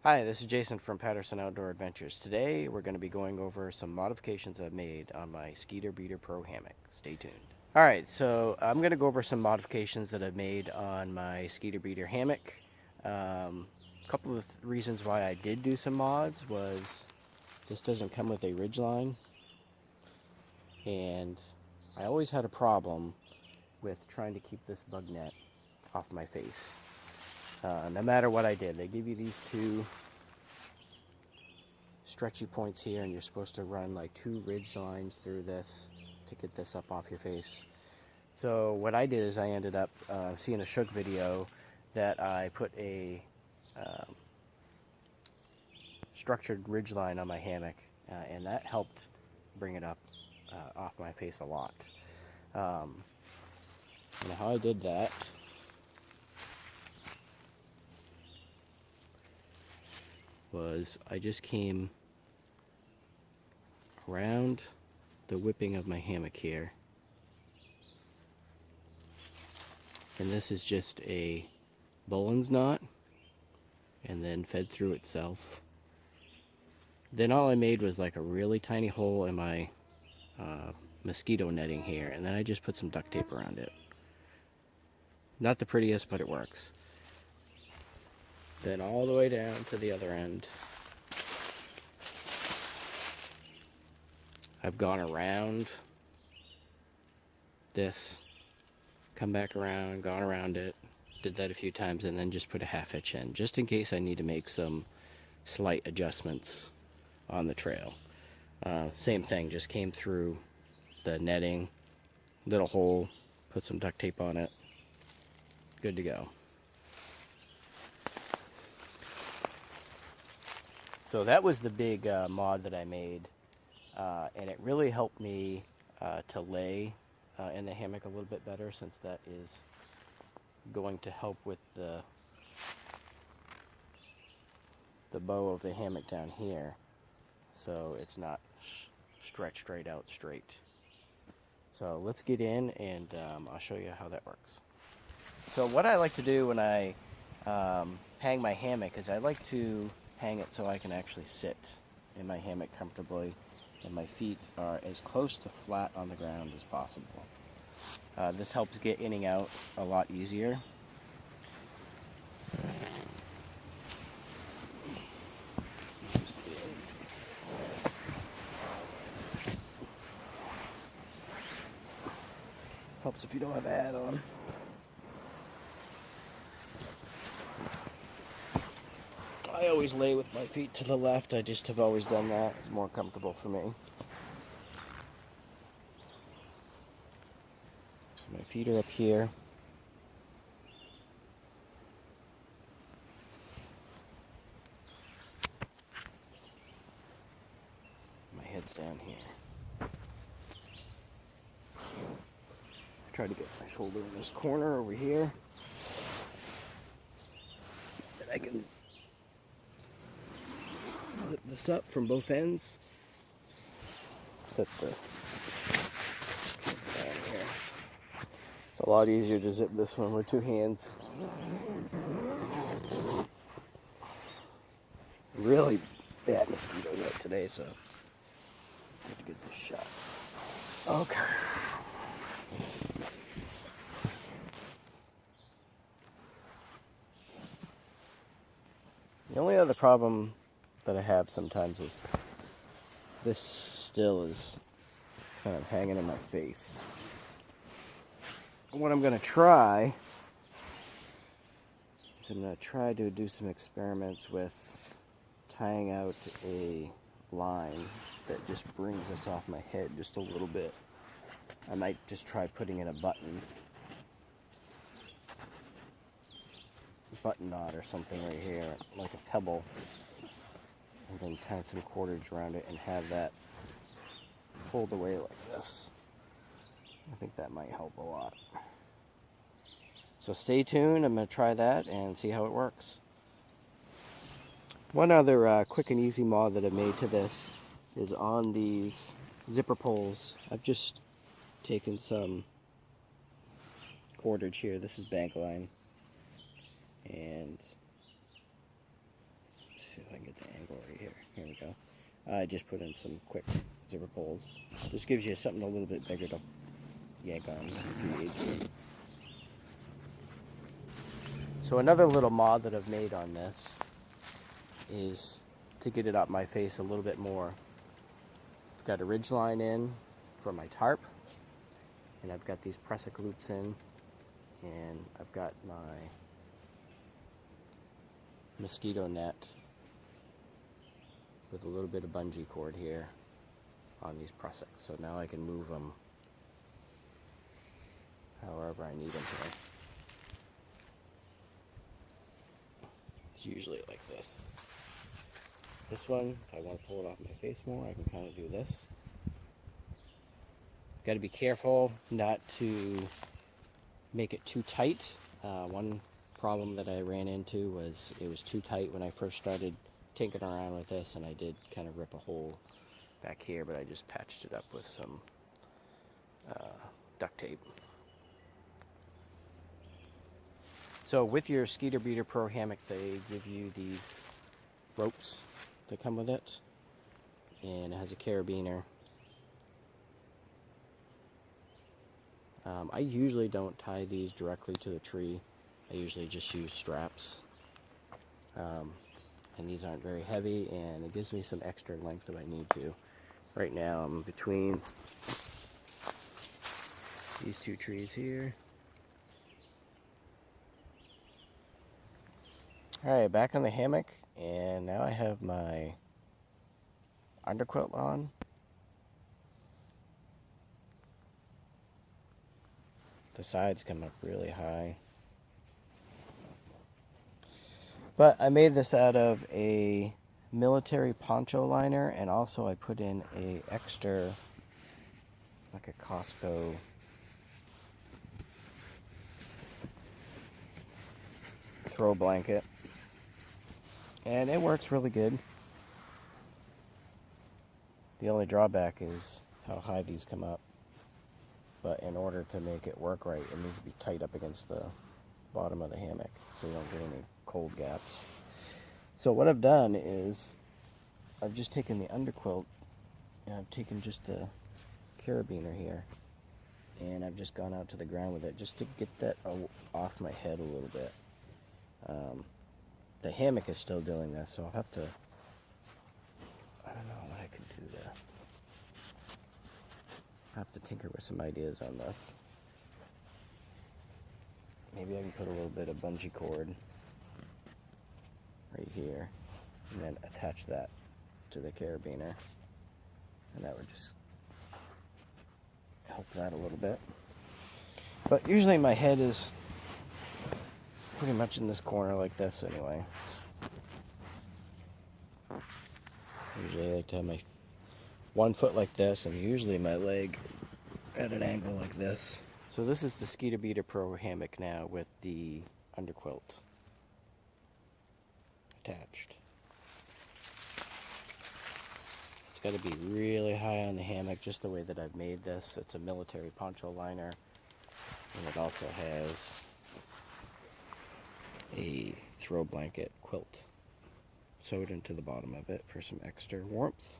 Hi, this is Jason from Patterson Outdoor Adventures. Today we're going to be going over some modifications I've made on my Skeeter Beeter Pro hammock. Stay tuned. Alright, so I'm going to go over some modifications that I've made on my Skeeter Beeter hammock. A couple of reasons why I did do some mods was this doesn't come with a ridgeline, and I always had a problem with trying to keep this bug net off my face. No matter what I did, they give you these two stretchy points here, and you're supposed to run like 2 ridge lines through this to get this up off your face. So what I did is I ended up seeing a Shook video that I put a structured ridge line on my hammock, and that helped bring it up off my face a lot. And how I did that was I just came around the whipping of my hammock here, and this is just a Bowen's knot, and then fed through itself. Then all I made was like a really tiny hole in my mosquito netting here, and then I just put some duct tape around it. Not the prettiest, but it works. Then all the way down to the other end, I've gone around this, come back around, gone around it, did that a few times, and then just put a half hitch in, just in case I need to make some slight adjustments on the trail. Same thing, just came through the netting, little hole, put some duct tape on it, good to go. So that was the big mod that I made, and it really helped me to lay in the hammock a little bit better, since that is going to help with the bow of the hammock down here, so it's not stretched right out straight. So let's get in, and I'll show you how that works. So what I like to do when I hang my hammock is I like to hang it so I can actually sit in my hammock comfortably, and my feet are as close to flat on the ground as possible. This helps get in and out a lot easier. Helps if you don't have a hat on. I always lay with my feet to the left. I just have always done that. It's more comfortable for me. So my feet are up here. My head's down here. I try to get my shoulder in this corner over here. And I can zip this up from both ends. Set the down here. It's a lot easier to zip this one with 2 hands. Really bad mosquito net today, so I have to get this shot. Okay. The only other problem that I have sometimes is this still is kind of hanging in my face. What I'm going to try is I'm going to try to do some experiments with tying out a line that just brings this off my head just a little bit. I might just try putting in a button knot or something right here, like a pebble, and then tie some cordage around it and have that pulled away like this. I think that might help a lot. So stay tuned. I'm going to try that and see how it works. One other quick and easy mod that I've made to this is on these zipper pulls. I've just taken some cordage here. This is bank line. And see if I can get the angle right here. Here we go. I just put in some quick zipper pulls. This gives you something a little bit bigger to yank on if you need to. So another little mod that I've made on this is to get it up my face a little bit more. I've got a ridge line in for my tarp, and I've got these pressic loops in, and I've got my mosquito net with a little bit of bungee cord here on these pressics. So now I can move them however I need them to. It's usually like this. This one, if I want to pull it off my face more, I can kind of do this. Got to be careful not to make it too tight. One problem that I ran into was it was too tight when I first started tinkering around with this, and I did kind of rip a hole back here, but I just patched it up with some duct tape. So with your Skeeter Beeter Pro hammock, they give you these ropes that come with it, and it has a carabiner. I usually don't tie these directly to the tree. I usually just use straps. And these aren't very heavy, and it gives me some extra length if I need to. Right now I'm between these two trees here. Alright, back on the hammock, and now I have my underquilt on. The sides come up really high. But I made this out of a military poncho liner, and also I put in a extra, like a Costco throw blanket. And it works really good. The only drawback is how high these come up. But in order to make it work right, it needs to be tight up against the bottom of the hammock so you don't get any cold gaps. So what I've done is I've just taken the underquilt and I've taken just the carabiner here, and I've just gone out to the ground with it just to get that off my head a little bit. The hammock is still doing this, so I'll have to, I don't know what I can do to, I'll have to tinker with some ideas on this. Maybe I can put a little bit of bungee cord right here and then attach that to the carabiner, and that would just help that a little bit. But usually my head is pretty much in this corner like this anyway. Usually I like to have my one foot like this, and usually my leg at an angle like this. So this is the Skeeter Beeter Pro hammock now with the underquilt attached. It's got to be really high on the hammock, just the way that I've made this. It's a military poncho liner, and it also has a throw blanket quilt sewed into the bottom of it for some extra warmth.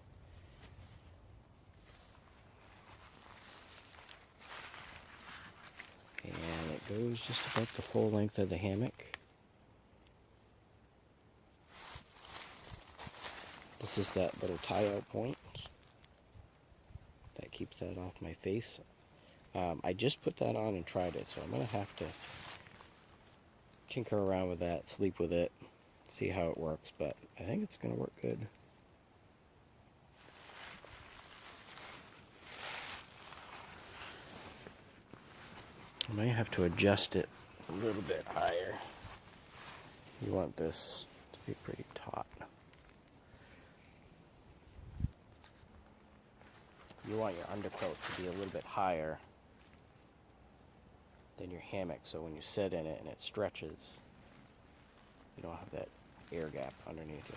And it goes just about the full length of the hammock. This is that little tie-out point that keeps that off my face. I just put that on and tried it, so I'm going to have to tinker around with that, sleep with it, see how it works, but I think it's going to work good. I might have to adjust it a little bit higher. You want this to be pretty taut. You want your underquilt to be a little bit higher than your hammock, so when you sit in it and it stretches, you don't have that air gap underneath you.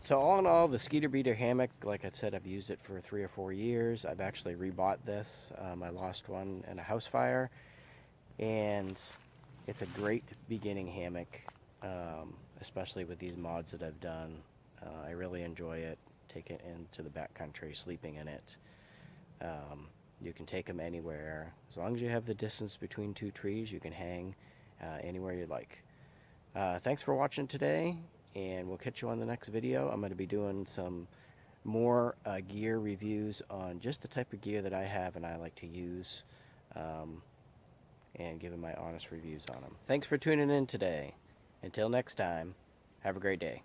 So all in all, the Skeeter Beeter hammock, like I said, I've used it for 3 or 4 years. I've actually rebought this. I lost one in a house fire, and it's a great beginning hammock, especially with these mods that I've done. I really enjoy it. Take it into the backcountry, sleeping in it. You can take them anywhere. As long as you have the distance between 2 trees, you can hang anywhere you like. Thanks for watching today, and we'll catch you on the next video. I'm going to be doing some more gear reviews on just the type of gear that I have and I like to use, and giving my honest reviews on them. Thanks for tuning in today. Until next time, have a great day.